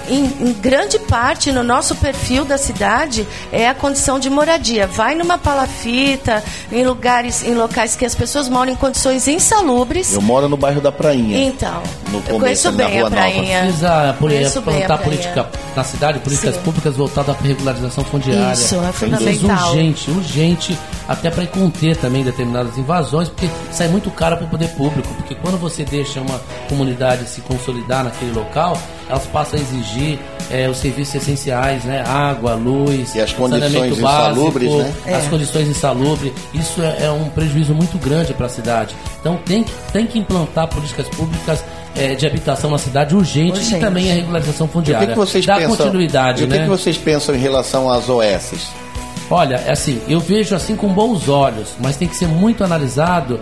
em grande parte, no nosso perfil da cidade, é a condição de moradia. Vai numa palafita, em locais que as pessoas moram em condições insalubres. Eu moro no bairro da Prainha. Então, no eu conheço bem a Prainha. Precisa plantar política na cidade, políticas públicas voltadas para regularização fundiária. Isso, é fundamental. Urgente, até para conter também determinadas invasões, porque sai muito caro para o poder público, porque quando você deixa uma comunidade se consolidar naquele local, elas passam a exigir os serviços essenciais, né? Água, luz, e as condições saneamento básico, insalubres, né? As condições insalubres. Isso é um prejuízo muito grande para a cidade. Então tem que implantar políticas públicas de habitação na cidade urgente e também a regularização fundiária. O que vocês dá pensam, continuidade, e o que vocês pensam em relação às OSs? Olha, assim, eu vejo assim com bons olhos, mas tem que ser muito analisado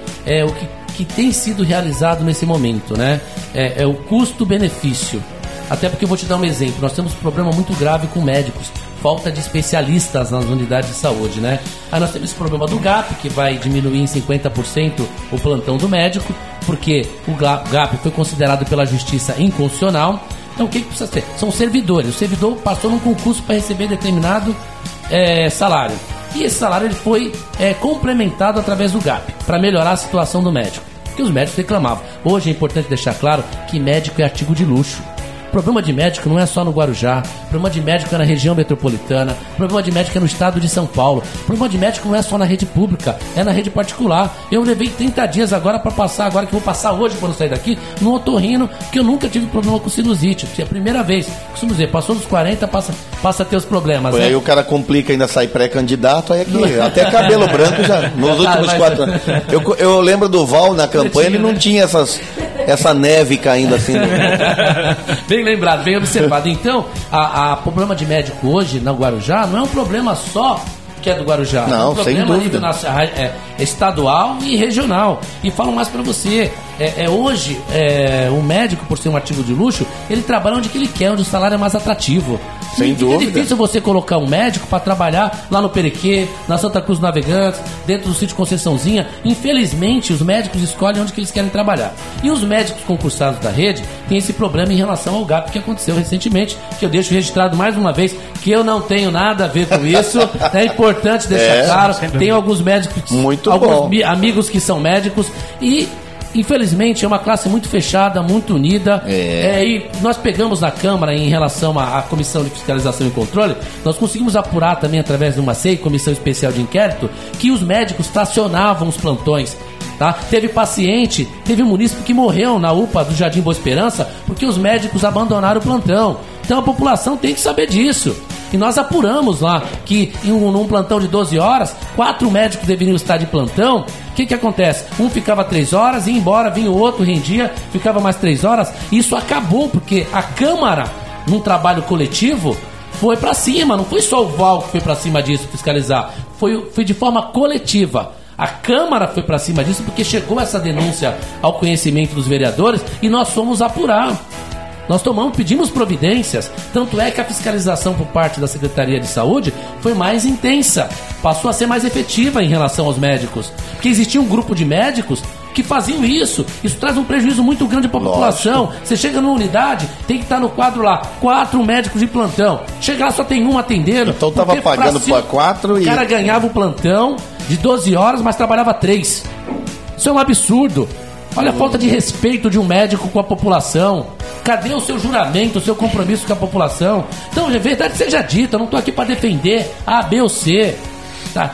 o que tem sido realizado nesse momento, né? É o custo-benefício. Até porque eu vou te dar um exemplo. Nós temos um problema muito grave com médicos. Falta de especialistas nas unidades de saúde, né? Aí nós temos esse problema do GAP, que vai diminuir em 50% o plantão do médico, porque o GAP foi considerado pela justiça inconstitucional. Então o que precisa ter? São servidores. O servidor passou num concurso para receber determinado salário. E esse salário ele foi complementado através do GAP, para melhorar a situação do médico. Porque os médicos reclamavam. Hoje é importante deixar claro que médico é artigo de luxo. O problema de médico não é só no Guarujá, o problema de médico é na região metropolitana, o problema de médico é no estado de São Paulo, o problema de médico não é só na rede pública, é na rede particular. Eu levei 30 dias agora para passar, agora que eu vou passar hoje quando sair daqui, no otorrino, que eu nunca tive problema com sinusite. É a primeira vez. Costumo dizer, passou dos 40, passa a ter os problemas. Né? Aí o cara complica, ainda sai pré-candidato, aí aqui, até cabelo branco já, nos últimos 4 anos. Eu lembro do Val na campanha, ele não tinha essa neve caindo assim. Bem lembrado, bem observado. Então, o problema de médico hoje na Guarujá não é um problema só que é do Guarujá. Não, é um problema sem dúvida. A nível estadual e regional. E falo mais para você. Hoje, o médico, por ser um artigo de luxo, ele trabalha onde que ele quer, onde o salário é mais atrativo. Sem dúvida. É difícil você colocar um médico para trabalhar lá no Perequê, na Santa Cruz dos Navegantes, dentro do sítio Conceiçãozinha. Infelizmente, os médicos escolhem onde que eles querem trabalhar. E os médicos concursados da rede têm esse problema em relação ao GAP que aconteceu recentemente, que eu deixo registrado mais uma vez, que eu não tenho nada a ver com isso. É importante deixar claro. Tem alguns médicos, amigos que são médicos e... Infelizmente é uma classe muito fechada, muito unida. E nós pegamos na Câmara, em relação à Comissão de Fiscalização e Controle, nós conseguimos apurar também através de uma CEI, Comissão Especial de Inquérito, que os médicos fracionavam os plantões. Tá? Teve um munícipe que morreu na UPA do Jardim Boa Esperança porque os médicos abandonaram o plantão. Então a população tem que saber disso. E nós apuramos lá que num plantão de 12 horas, 4 médicos deveriam estar de plantão. O que acontece? Um ficava 3 horas, ia embora, vinha o outro, rendia, ficava mais 3 horas. Isso acabou porque a Câmara, num trabalho coletivo, foi para cima. Não foi só o Val que foi para cima disso, fiscalizar. Foi de forma coletiva. A Câmara foi para cima disso porque chegou essa denúncia ao conhecimento dos vereadores e nós fomos apurar. Nós pedimos providências, tanto é que a fiscalização por parte da Secretaria de Saúde foi mais intensa, passou a ser mais efetiva em relação aos médicos, porque existia um grupo de médicos que faziam isso traz um prejuízo muito grande para a população. Você chega numa unidade, tem que estar no quadro lá, 4 médicos de plantão, chega lá só tem um atendendo. Então estava pagando para 4 e... O cara ganhava o plantão de 12 horas, mas trabalhava 3. Isso é um absurdo. Olha a falta de respeito de um médico com a população. Cadê o seu juramento, o seu compromisso com a população? Então, a verdade seja dita, eu não estou aqui para defender A, B ou C. Tá?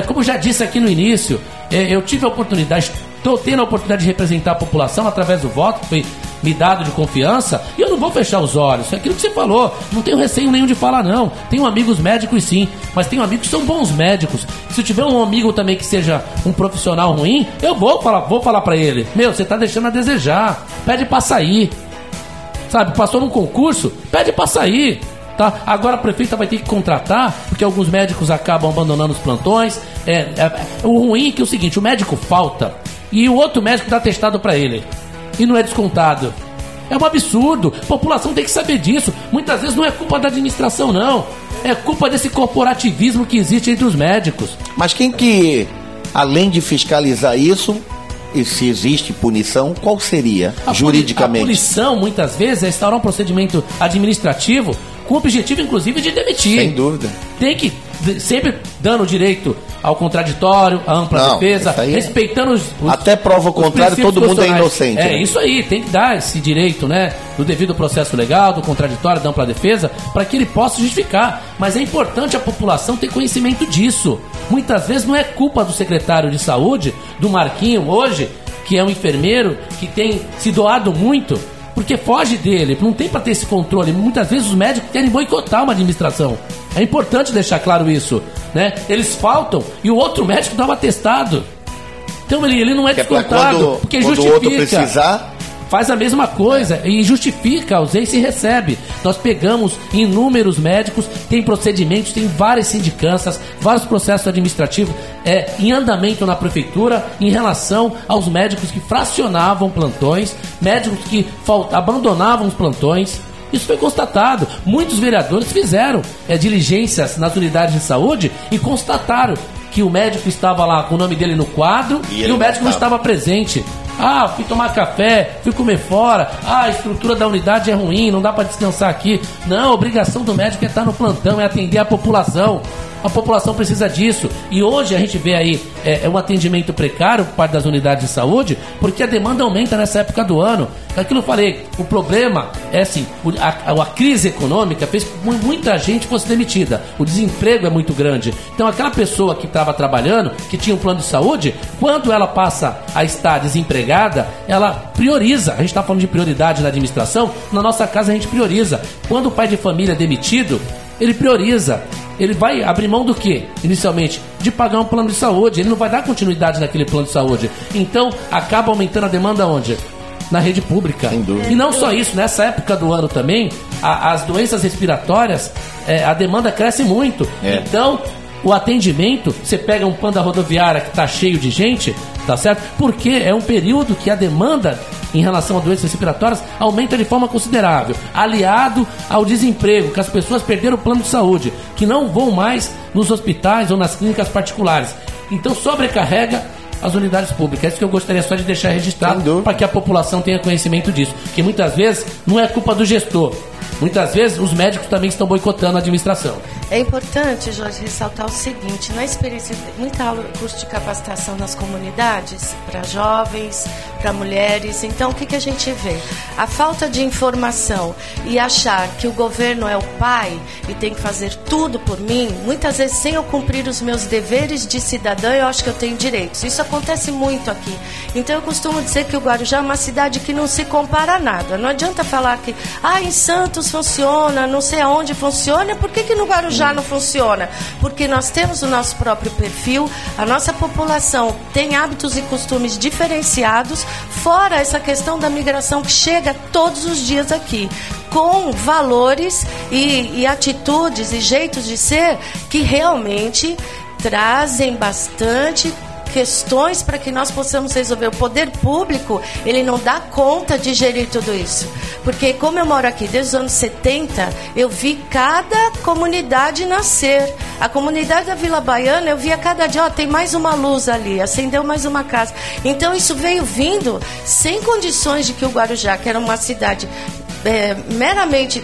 Como eu já disse aqui no início, eu tive a oportunidade, estou tendo a oportunidade de representar a população através do voto que foi me dado de confiança, e eu não vou fechar os olhos. É aquilo que você falou, não tenho receio nenhum de falar, não. Tenho amigos médicos, sim, mas tenho amigos que são bons médicos. Se eu tiver um amigo também que seja um profissional ruim, eu vou falar pra ele: meu, você tá deixando a desejar, pede pra sair. Sabe, passou num concurso, pede pra sair. Tá? Agora a prefeita vai ter que contratar, porque alguns médicos acabam abandonando os plantões. O ruim é que é o seguinte, o médico falta e o outro médico dá atestado para ele e não é descontado. É um absurdo. A população tem que saber disso. Muitas vezes não é culpa da administração, não. É culpa desse corporativismo que existe entre os médicos. Mas quem que, além de fiscalizar isso, e se existe punição, qual seria, juridicamente? A punição, muitas vezes, é instaurar um procedimento administrativo com o objetivo, inclusive, de demitir. Sem dúvida. Tem que, sempre dando direito ao contraditório, à ampla defesa, respeitando os até prova o contrário, todo mundo é inocente. É, isso aí, tem que dar esse direito, né, do devido processo legal, do contraditório, da ampla defesa, para que ele possa justificar. Mas é importante a população ter conhecimento disso. Muitas vezes não é culpa do secretário de saúde, do Marquinho, hoje, que é um enfermeiro, que tem se doado muito, porque foge dele, não tem para ter esse controle. Muitas vezes os médicos querem boicotar uma administração. É importante deixar claro isso, né? Eles faltam e o outro médico dá um atestado. Então ele não é descontado, porque justifica. Quando o outro precisar, faz a mesma coisa e justifica a ausência e recebe. Nós pegamos inúmeros médicos, tem procedimentos, tem várias sindicâncias, vários processos administrativos em andamento na prefeitura em relação aos médicos que fracionavam plantões, médicos que abandonavam os plantões. Isso foi constatado. Muitos vereadores fizeram diligências nas unidades de saúde e constataram que o médico estava lá com o nome dele no quadro e o médico não estava presente. Ah, fui tomar café, fui comer fora. Ah, a estrutura da unidade é ruim, não dá para descansar aqui. Não, a obrigação do médico é estar no plantão, é atender a população. A população precisa disso. E hoje a gente vê aí um atendimento precário por parte das unidades de saúde, porque a demanda aumenta nessa época do ano. Aquilo eu falei, o problema é assim, a crise econômica fez com que muita gente fosse demitida. O desemprego é muito grande. Então aquela pessoa que estava trabalhando, que tinha um plano de saúde, quando ela passa a estar desempregada, ela prioriza. A gente está falando de prioridade na administração, na nossa casa a gente prioriza. Quando o pai de família é demitido, ele prioriza. Ele vai abrir mão do quê? Inicialmente, de pagar um plano de saúde. Ele não vai dar continuidade naquele plano de saúde. Então, acaba aumentando a demanda onde? Na rede pública. E não só isso, nessa época do ano também, as doenças respiratórias, a demanda cresce muito. Então, o atendimento, você pega um plano da rodoviária que está cheio de gente, tá certo? Porque é um período que a demanda em relação a doenças respiratórias aumenta de forma considerável, aliado ao desemprego, que as pessoas perderam o plano de saúde, que não vão mais nos hospitais ou nas clínicas particulares. Então sobrecarrega as unidades públicas. É isso que eu gostaria só de deixar registrado, para que a população tenha conhecimento disso, que muitas vezes não é culpa do gestor, muitas vezes os médicos também estão boicotando a administração. É importante, Jorge, ressaltar o seguinte: na experiência, muita aula, curso de capacitação nas comunidades, para jovens, para mulheres. Então, o que a gente vê? A falta de informação e achar que o governo é o pai e tem que fazer tudo por mim, muitas vezes sem eu cumprir os meus deveres de cidadã, eu acho que eu tenho direitos. Isso acontece muito aqui. Então, eu costumo dizer que o Guarujá é uma cidade que não se compara a nada. Não adianta falar que, em Santos funciona, não sei aonde funciona, por que no Guarujá não funciona? Porque nós temos o nosso próprio perfil, a nossa população tem hábitos e costumes diferenciados, fora essa questão da migração que chega todos os dias aqui, com valores e atitudes e jeitos de ser que realmente trazem bastante questões para que nós possamos resolver. O poder público, ele não dá conta de gerir tudo isso. Porque como eu moro aqui desde os anos 70, eu vi cada comunidade nascer. A comunidade da Vila Baiana, eu via cada dia, tem mais uma luz ali, acendeu mais uma casa. Então isso veio vindo sem condições de que o Guarujá, que era uma cidade meramente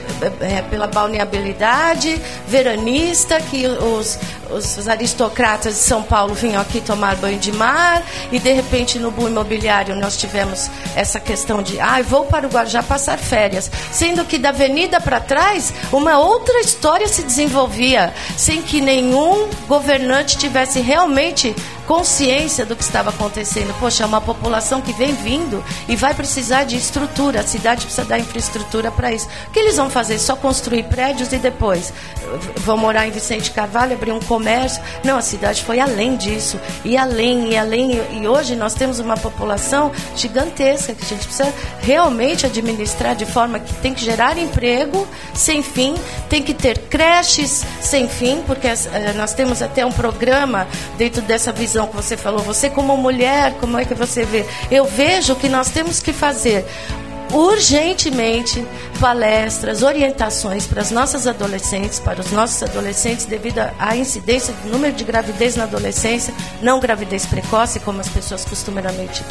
pela balneabilidade veranista, que os aristocratas de São Paulo vinham aqui tomar banho de mar, e de repente no boom imobiliário nós tivemos essa questão de vou para o Guarujá passar férias, sendo que da avenida para trás uma outra história se desenvolvia, sem que nenhum governante tivesse realmente consciência do que estava acontecendo. Poxa, é uma população que vem vindo e vai precisar de estrutura, a cidade precisa dar infraestrutura para isso. O que eles vão fazer? Só construir prédios e depois vão morar em Vicente Carvalho, abrir um comércio? Não, a cidade foi além disso, e além, e hoje nós temos uma população gigantesca que a gente precisa realmente administrar de forma que tem que gerar emprego sem fim, tem que ter creches sem fim, porque nós temos até um programa dentro dessa visão que você falou. Você como mulher, como é que você vê? Eu vejo que nós temos que fazer urgentemente palestras, orientações para as nossas adolescentes, para os nossos adolescentes, devido à incidência do número de gravidez na adolescência, não gravidez precoce, como as pessoas costumeiramente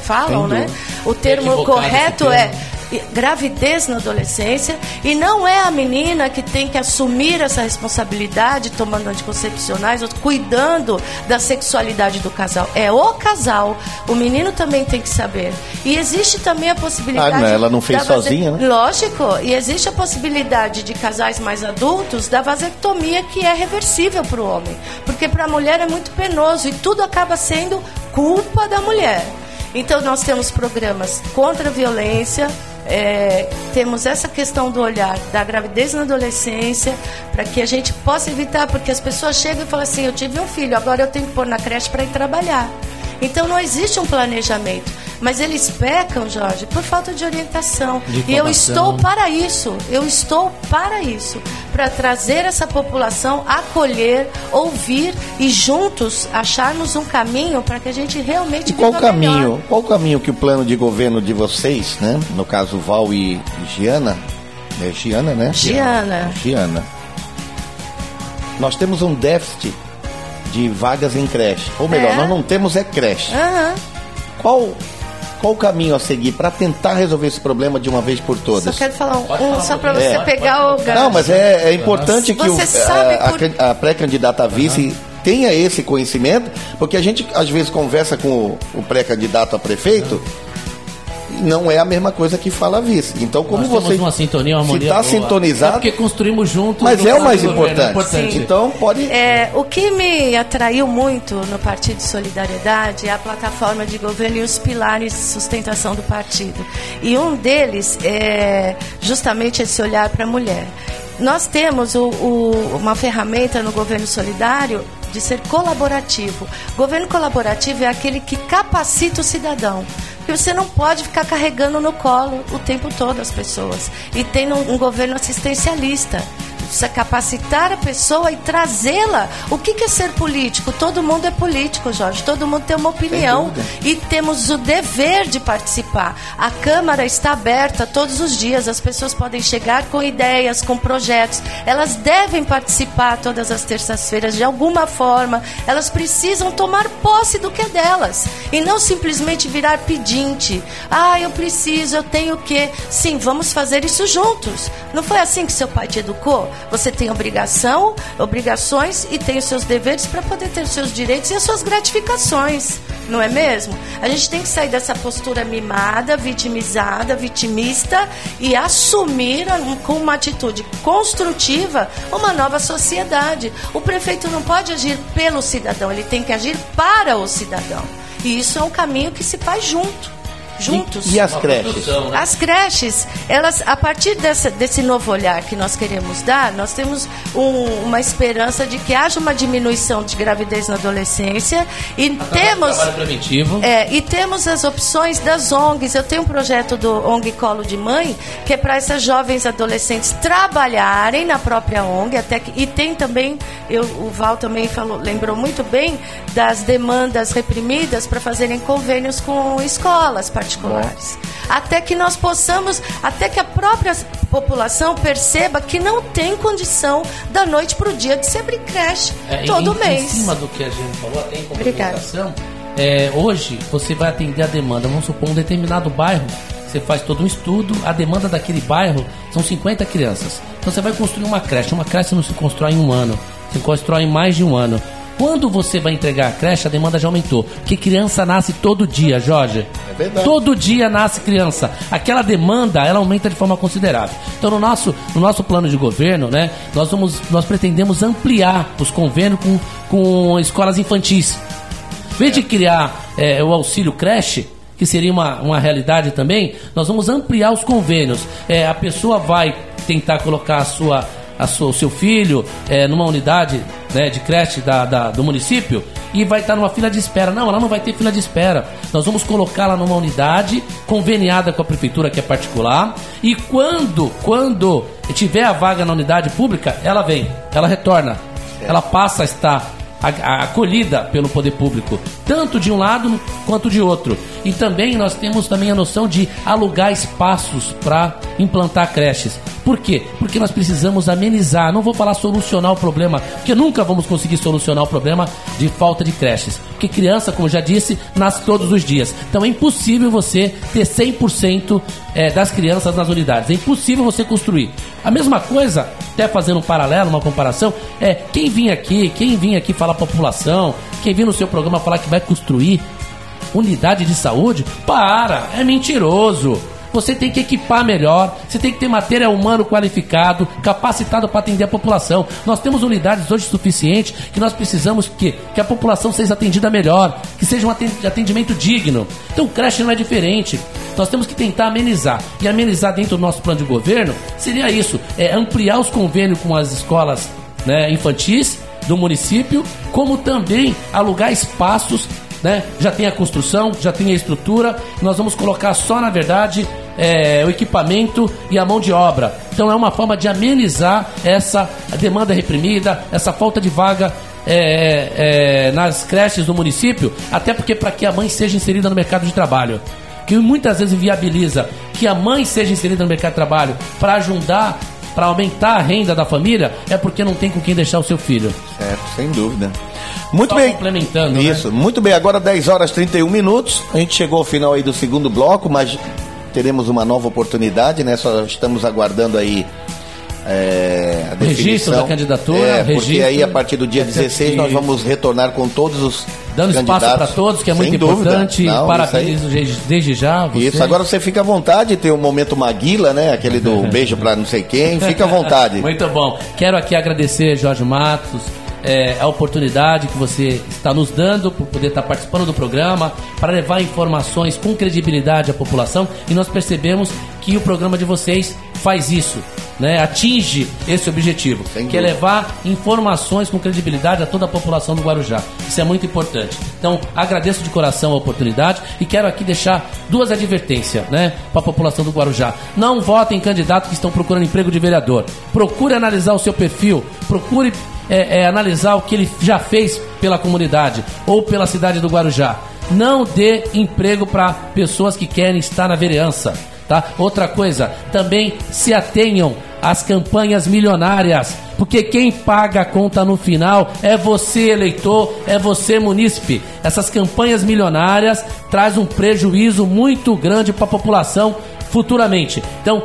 falam, né? O termo correto é gravidez na adolescência, e não é a menina que tem que assumir essa responsabilidade tomando anticoncepcionais ou cuidando da sexualidade do casal, é o casal. O menino também tem que saber, e existe também a possibilidade ela não fez sozinha, né? Lógico, e existe a possibilidade de casais mais adultos da vasectomia, que é reversível para o homem, porque para a mulher é muito penoso e tudo acaba sendo culpa da mulher. Então nós temos programas contra a violência, temos essa questão do olhar da gravidez na adolescência, para que a gente possa evitar, porque as pessoas chegam e falam assim: eu tive um filho, agora eu tenho que pôr na creche para ir trabalhar. Então não existe um planejamento, mas eles pecam, Jorge, por falta de orientação. E eu estou para isso, para trazer essa população, acolher, ouvir e juntos acharmos um caminho para que a gente realmente viva melhor. Qual o caminho que o plano de governo de vocês, né? No caso Val e Giana, Giana, né? Giana. Nós temos um déficit de vagas em creche, ou melhor, nós não temos creche. Qual o caminho a seguir para tentar resolver esse problema de uma vez por todas? Só quero falar só para você pegar o gancho. Não, mas é importante que a pré-candidata a vice tenha esse conhecimento, porque a gente às vezes conversa com o pré-candidato a prefeito, não é a mesma coisa que fala a vice. Então, como você uma sintonia, uma harmonia, se está sintonizado, porque construímos juntos. Mas é o mais importante. Então pode. O que me atraiu muito no Partido de Solidariedade é a plataforma de governo e os pilares de sustentação do partido. E um deles é justamente esse olhar para a mulher. Nós temos uma ferramenta no governo solidário de ser colaborativo. Governo colaborativo é aquele que capacita o cidadão. Porque você não pode ficar carregando no colo o tempo todo as pessoas. E tem um governo assistencialista. Precisa capacitar a pessoa e trazê-la. O que é ser político? Todo mundo é político, Jorge. Todo mundo tem uma opinião. E temos o dever de participar. A Câmara está aberta todos os dias. As pessoas podem chegar com ideias, com projetos. Elas devem participar todas as terças-feiras de alguma forma. Elas precisam tomar posse do que é delas. E não simplesmente virar pedinte. Eu preciso, eu tenho o quê? Sim, vamos fazer isso juntos. Não foi assim que seu pai te educou? Você tem obrigações e tem os seus deveres para poder ter os seus direitos e as suas gratificações, não é mesmo? A gente tem que sair dessa postura mimada, vitimizada, vitimista e assumir com uma atitude construtiva uma nova sociedade. O prefeito não pode agir pelo cidadão, ele tem que agir para o cidadão. E isso é um caminho que se faz juntos. E as creches? As creches, elas, a partir desse novo olhar que nós queremos dar, nós temos uma esperança de que haja uma diminuição de gravidez na adolescência e temos as opções das ONGs. Eu tenho um projeto do ONG Colo de Mãe, que é para essas jovens adolescentes trabalharem na própria ONG, e tem também, o Val também lembrou muito bem das demandas reprimidas para fazerem convênios com escolas particulares. Até que nós possamos, até que a própria população perceba que não tem condição da noite para o dia de se abrir creche todo mês. Em cima do que a gente falou, até em complementação, hoje você vai atender a demanda, vamos supor, um determinado bairro, você faz todo um estudo, a demanda daquele bairro são 50 crianças. Então você vai construir uma creche não se constrói em um ano, se constrói em mais de um ano. Quando você vai entregar a creche, a demanda já aumentou. Porque criança nasce todo dia, Jorge. É verdade. Todo dia nasce criança. Aquela demanda, ela aumenta de forma considerável. Então, no nosso plano de governo, né, nós pretendemos ampliar os convênios com escolas infantis. Em vez de criar o auxílio creche, que seria uma realidade também, nós vamos ampliar os convênios. A pessoa vai tentar colocar o seu filho numa unidade, né, de creche do município e vai estar numa fila de espera. Não, ela não vai ter fila de espera. Nós vamos colocá-la numa unidade conveniada com a prefeitura, que é particular, e quando tiver a vaga na unidade pública, ela retorna, ela passa a estar acolhida pelo poder público, tanto de um lado quanto de outro. E também nós temos também a noção de alugar espaços para implantar creches. Por quê? Porque nós precisamos amenizar, não vou falar solucionar o problema, porque nunca vamos conseguir solucionar o problema de falta de creches, porque criança, como eu já disse, nasce todos os dias. Então é impossível você ter 100% das crianças nas unidades, é impossível você construir. A mesma coisa, até fazendo um paralelo, uma comparação, quem vinha aqui falar pra população, quem vinha no seu programa falar que vai construir unidade de saúde, é mentiroso. Você tem que equipar melhor, você tem que ter material humano qualificado, capacitado para atender a população. Nós temos unidades hoje suficientes que nós precisamos que a população seja atendida melhor, que seja um atendimento digno. Então creche não é diferente. Nós temos que tentar amenizar. E amenizar dentro do nosso plano de governo seria isso, ampliar os convênios com as escolas, né, infantis do município, como também alugar espaços, né? Já tem a construção, já tem a estrutura, nós vamos colocar só, na verdade, o equipamento e a mão de obra. Então é uma forma de amenizar essa demanda reprimida, essa falta de vaga nas creches do município, até porque para que a mãe seja inserida no mercado de trabalho, que muitas vezes viabiliza que a mãe seja inserida no mercado de trabalho para ajudar, para aumentar a renda da família, é porque não tem com quem deixar o seu filho. Certo, sem dúvida. Muito só bem. Complementando, isso, né? Muito bem. Agora 10 horas e 31 minutos. A gente chegou ao final aí do segundo bloco, mas teremos uma nova oportunidade, né? Só estamos aguardando aí a definição. Registro da candidatura. Porque aí a partir do dia 16 nós vamos retornar com todos os dando candidatos. Espaço para todos, que é muito importante. Parabenizo desde já. Isso, agora você fica à vontade, tem o momento Maguila, né? Aquele do beijo para não sei quem, fica à vontade. Muito bom. Quero aqui agradecer, Jorge Matos, a oportunidade que você está nos dando por poder estar participando do programa, para levar informações com credibilidade à população, e nós percebemos que o programa de vocês faz isso, né? Atinge esse objetivo, que é levar informações com credibilidade a toda a população do Guarujá. Isso é muito importante. Então, agradeço de coração a oportunidade e quero aqui deixar duas advertências, né, para a população do Guarujá. Não votem em candidatos que estão procurando emprego de vereador. Procure analisar o seu perfil, procure analisar o que ele já fez pela comunidade ou pela cidade do Guarujá. Não dê emprego para pessoas que querem estar na vereança, tá? Outra coisa, também se atenham às campanhas milionárias, porque quem paga a conta no final é você, eleitor, é você, munícipe. Essas campanhas milionárias trazem um prejuízo muito grande para a população futuramente. Então,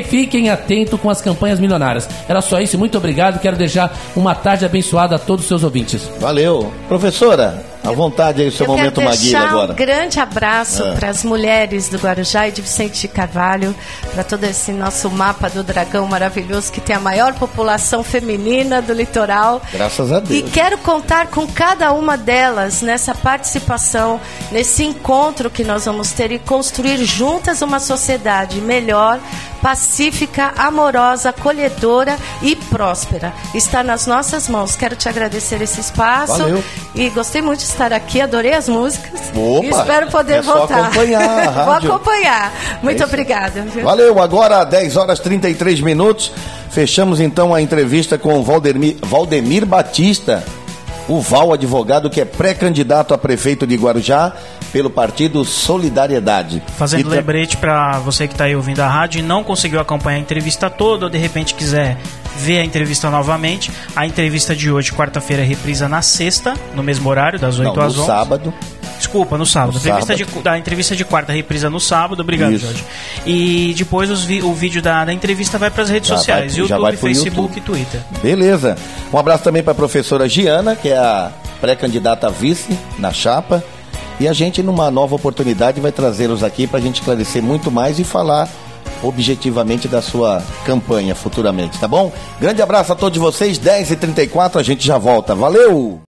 fiquem atentos com as campanhas milionárias. Era só isso, muito obrigado. Quero deixar uma tarde abençoada a todos os seus ouvintes. Valeu. Professora, à vontade aí o seu momento Maguila agora. Um grande abraço para as mulheres do Guarujá e de Vicente de Carvalho, para todo esse nosso mapa do dragão maravilhoso, que tem a maior população feminina do litoral. Graças a Deus. E quero contar com cada uma delas nessa participação, nesse encontro que nós vamos ter e construir juntas uma sociedade melhor, pacífica, amorosa, acolhedora e próspera. Está nas nossas mãos. Quero te agradecer esse espaço. Valeu. E gostei muito de estar aqui, adorei as músicas. Opa, e espero poder voltar. Só acompanhar a rádio. Vou acompanhar. Muito obrigada. Viu? Valeu, agora 10 horas e 33 minutos. Fechamos então a entrevista com o Valdemir Batista, o Val, advogado que é pré-candidato a prefeito de Guarujá pelo partido Solidariedade. Fazendo lembrete para você que está aí ouvindo a rádio e não conseguiu acompanhar a entrevista toda, ou de repente quiser ver a entrevista novamente, a entrevista de hoje, quarta-feira, reprisa na sexta, no mesmo horário, das 8 às 11. No sábado. Desculpa, no sábado. A entrevista de quarta, reprisa no sábado. Obrigado, isso. Jorge. E depois o vídeo da entrevista vai para as redes sociais, YouTube, Facebook e Twitter. Beleza. Um abraço também para a professora Giana, que é a pré-candidata a vice na chapa. E a gente, numa nova oportunidade, vai trazê-los aqui para a gente esclarecer muito mais e falar objetivamente da sua campanha futuramente, tá bom? Grande abraço a todos vocês, 10h34, a gente já volta. Valeu!